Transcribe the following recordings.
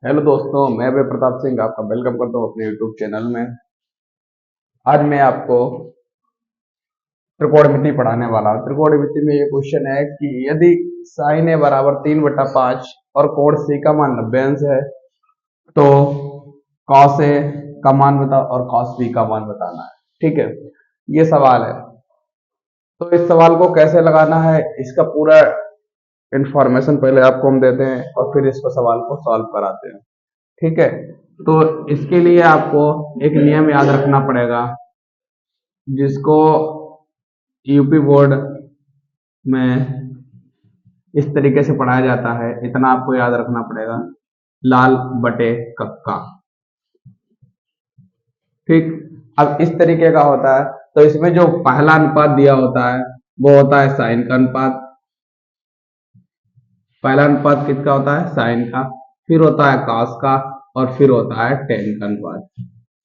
Hello दोस्तों, मैं वे प्रताप सिंह आपका वेलकम करता हूँ अपने यूट्यूब चैनल में। आज मैं आपको त्रिकोणमिति पढ़ाने वाला हूँ। त्रिकोणमिति में ये क्वेश्चन है कि यदि साइन ए बराबर 3/5 और कोण सी का मान 90 अंश है तो कॉस ए का मान बताओ और कॉस बी का मान बताना है। ठीक है, ये सवाल है। तो इस सवाल को कैसे लगाना है, इसका पूरा इंफॉर्मेशन पहले आपको हम देते हैं और फिर इसको सवाल को सॉल्व कराते हैं। ठीक है, तो इसके लिए आपको एक नियम याद रखना पड़ेगा जिसको यूपी बोर्ड में इस तरीके से पढ़ाया जाता है। इतना आपको याद रखना पड़ेगा, लाल बटे कक्का। ठीक, अब इस तरीके का होता है। तो इसमें जो पहला अनुपात दिया होता है वो होता है साइन का अनुपात। पहला अनुपात किसका होता है? साइन का। फिर होता है कॉस का और फिर होता है टेन का अनुपात।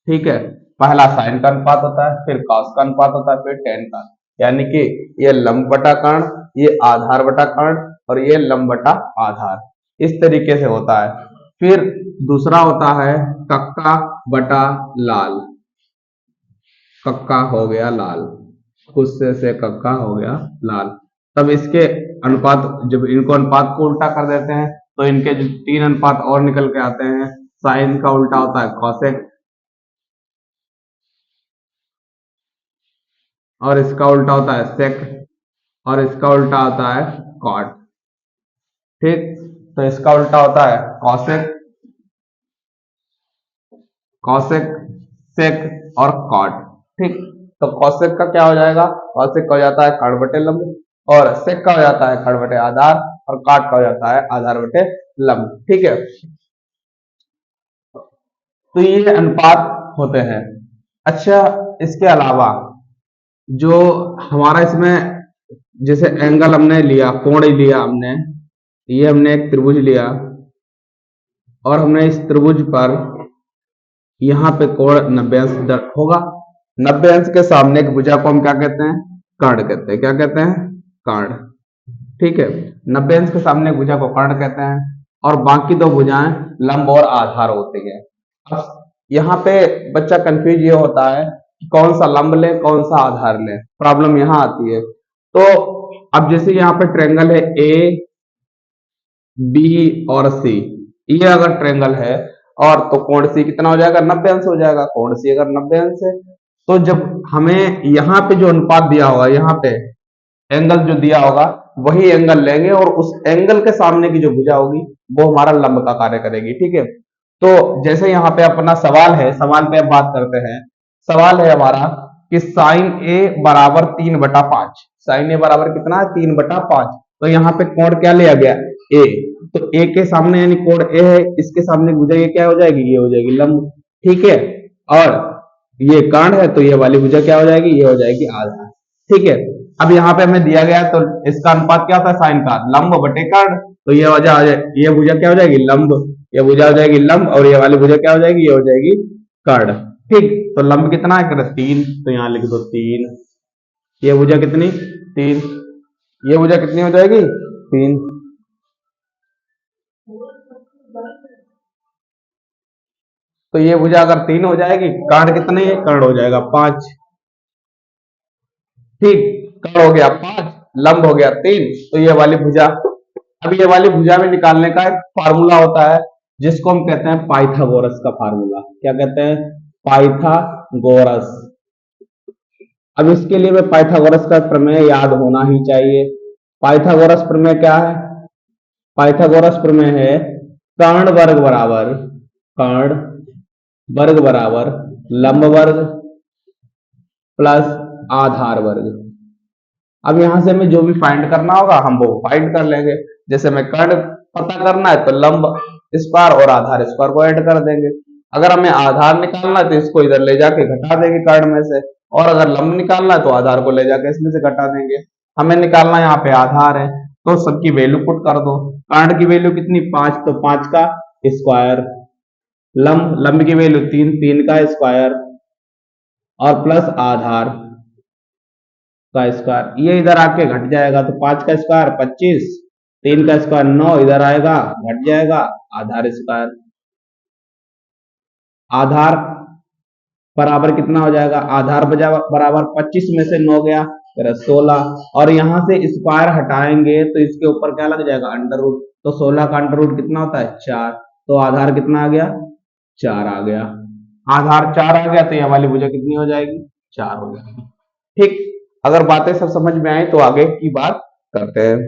ठीक है, पहला साइन का अनुपात होता है, फिर कॉस का अनुपात होता है, फिर टेन का। यानी कि ये लंब बटा कर्ण, ये आधार बटा कर्ण और ये लंब बटा आधार। इस तरीके से होता है। फिर दूसरा होता है कक्का बटा लाल। कक्का हो गया लाल, गुस्से से कक्का हो गया लाल। तब इसके अनुपात, जब इनको अनुपात को उल्टा कर देते हैं तो इनके जो तीन अनुपात और निकल के आते हैं। साइन का उल्टा होता है कॉसेक, और इसका उल्टा होता है सेक, और इसका उल्टा होता है कॉट। ठीक, तो इसका उल्टा होता है कॉसेक, कॉसेक, सेक और कॉट। ठीक, तो कॉसेक का क्या हो जाएगा? कॉसेक का हो जाता है कर्ण बटे लंब, और सेक का हो जाता है कर्ण बटे आधार, और कॉट का हो जाता है आधार बटे लंब। ठीक है, तो ये अनुपात होते हैं। अच्छा, इसके अलावा जो हमारा इसमें, जैसे एंगल हमने लिया, कोण ही लिया हमने, ये हमने एक त्रिभुज लिया और हमने इस त्रिभुज पर यहाँ पे कोण 90 अंश होगा। 90 अंश के सामने एक भुजा को हम क्या कहते हैं? कर्ण कहते हैं। क्या कहते हैं? कर्ण। ठीक है, 90 अंश के सामने भुजा को कर्ण कहते हैं और बाकी दो भुजाएं लंब और आधार होती है। अब यहाँ पे बच्चा कंफ्यूज ये होता है कि कौन सा लंब ले कौन सा आधार ले, प्रॉब्लम यहाँ आती है। तो अब जैसे यहाँ पे ट्रेंगल है ए बी और सी, ये अगर ट्रेंगल है और तो कोण सी कितना हो जाएगा? 90 अंश हो जाएगा। कोण सी अगर 90 अंश है तो जब हमें यहाँ पे जो अनुपात दिया होगा, यहाँ पे एंगल जो दिया होगा वही एंगल लेंगे और उस एंगल के सामने की जो भुजा होगी वो हमारा लंब का कार्य करेगी। ठीक है, तो जैसे यहाँ पे अपना सवाल है, सवाल पे अब बात करते हैं। सवाल है हमारा कि साइन ए बराबर 3/5। साइन ए बराबर कितना है? 3/5। तो यहाँ पे कोण क्या लिया गया? ए। तो ए के सामने यानी कोण ए है, इसके सामने भुजा ये क्या हो जाएगी? ये हो जाएगी लंब। ठीक है, और ये कर्ण है तो ये वाली भुजा क्या हो जाएगी? ये हो जाएगी आधार। ठीक है, अब यहाँ पे हमें दिया गया तो इसका अनुपात क्या होता है? साइन का लंब बटे कर्ण। तो ये वजह ये भुजा क्या हो जाएगी? लंब। ये भुजा हो जाएगी लंब और ये वाली भुजा क्या हो जाएगी? ये हो जाएगी कर्ण। ठीक, तो लंब कितना है? 3। तो यहाँ लिख दो 3। ये भुजा कितनी? 3। ये भुजा कितनी हो जाएगी? 3। तो ये भुजा अगर 3 हो जाएगी, कर्ण कितने? कर्ण हो जाएगा 5। ठीक, कर्ण हो गया 5, लंब हो गया 3। तो ये वाली भुजा, अब ये वाली भुजा में निकालने का एक फार्मूला होता है जिसको हम कहते हैं पाइथागोरस का फार्मूला। क्या कहते हैं? पाइथागोरस। अब इसके लिए मैं पाइथागोरस का प्रमेय याद होना ही चाहिए। पाइथागोरस प्रमेय क्या है? पाइथागोरस प्रमेय है कर्ण वर्ग बराबर, कर्ण वर्ग बराबर लंब वर्ग प्लस आधार वर्ग। अब यहां से हमें जो भी फाइंड करना होगा हम वो फाइंड कर लेंगे। जैसे हमें कर्ण पता करना है तो लंब स्क्वायर और आधार स्क्वायर को ऐड कर देंगे। अगर हमें आधार निकालना है तो इसको इधर ले जाके घटा देंगे कर्ण में से, और अगर लंब निकालना है तो आधार को ले जाके इसमें से घटा देंगे। हमें निकालना यहाँ पे आधार है तो सबकी वैल्यू पुट कर दो। कर्ण की वैल्यू कितनी? 5, तो 5 का स्क्वायर। लंब, लंब की वैल्यू 3, 3 का स्क्वायर और प्लस आधार का स्क्वायर। ये इधर आके घट जाएगा तो 5 का स्क्वायर 25, 3 का स्क्वायर 9, इधर आएगा घट जाएगा आधार स्क्वायर। आधार बराबर कितना हो जाएगा, आधार बराबर 25 में से 9 गया फिर 16, और यहां से स्क्वायर हटाएंगे तो इसके ऊपर क्या लग जाएगा, अंडर रूट। तो 16 का अंडर रूट कितना होता है, 4। तो आधार कितना आ गया, 4 आ गया। आधार 4 आ गया तो यह वाली भुजा कितनी हो जाएगी, 4 हो जाएगी। ठीक, अगर बातें सब समझ में आई तो आगे की बात करते हैं।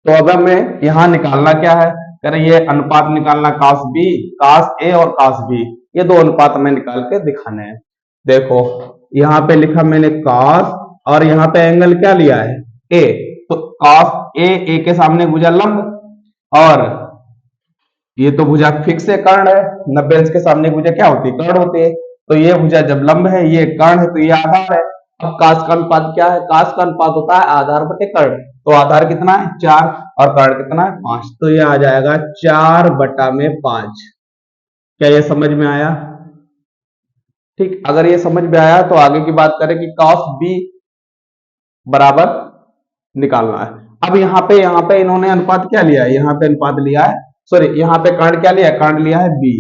तो अब हमें यहाँ निकालना क्या है, कह रहे ये अनुपात निकालना कास बी, कास ए और कास बी, ये दो अनुपात हमें निकाल के दिखाने हैं। देखो यहाँ पे लिखा मैंने कास, और यहाँ पे एंगल क्या लिया है, ए। तो कास ए के सामने भुजा लंब, और ये तो भुजा फिक्स है, कर्ण है। 90 अंश के सामने भुजा क्या होती है, कर्ण होती है। तो ये भुजा जब लंब है, ये कर्ण है, तो ये आधार है। अब कास का अनुपात क्या है, कास का अनुपात होता है आधार बटे कर्ण। तो आधार कितना है, 4, और कर्ण कितना है, 5। तो ये आ जाएगा 4/5। क्या ये समझ में आया? ठीक, अगर ये समझ में आया तो आगे की बात करें कि cos b बराबर निकालना है। अब यहाँ पे इन्होंने अनुपात क्या लिया है, यहाँ पे अनुपात लिया है, सॉरी यहाँ पे कर्ण क्या लिया है, कर्ण लिया है b।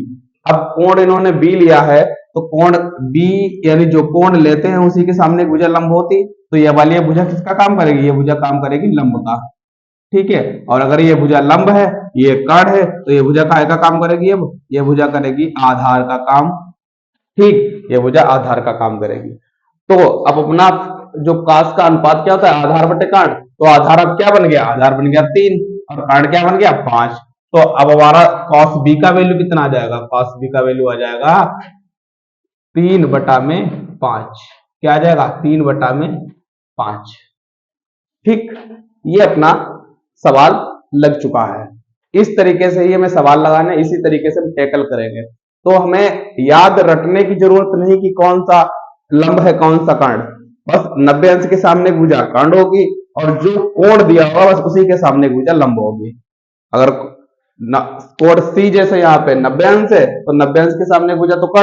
अब कोण इन्होंने b लिया है, तो कोण b यानी जो कोण लेते हैं उसी के सामने भुजा लंब होती, तो ये वाली भुजा किसका काम करेगी, ये भुजा काम करेगी लंब का। ठीक है, और अगर ये भुजा लंब है, ये कर्ण है, तो ये भुजा काय का काम करेगी, ये भुजा करेगी आधार का काम। ठीक, ये भुजा आधार का काम करेगी। तो अब अपना जो कास का अनुपात क्या होता है, आधार बटे कर्ण। तो आधार अब क्या बन गया, आधार बन गया 3, और कर्ण क्या बन गया, 5। तो अब हमारा cos b का वैल्यू कितना आ जाएगा, cos b का वैल्यू आ जाएगा 3/5। क्या आ जाएगा, 3/5। ठीक, ये अपना सवाल लग चुका है। इस तरीके से ही हमें सवाल लगाने, इसी तरीके से हम टैकल करेंगे। तो हमें याद रखने की जरूरत नहीं कि कौन सा लंब है कौन सा कर्ण, बस 90 अंश के सामने भुजा कर्ण होगी, और जो कोण दिया होगा बस उसी के सामने भुजा लंब होगी। अगर कोण सी जैसे यहाँ पे 90 अंश है, तो 90 अंश के सामने भुजा तो कर्ण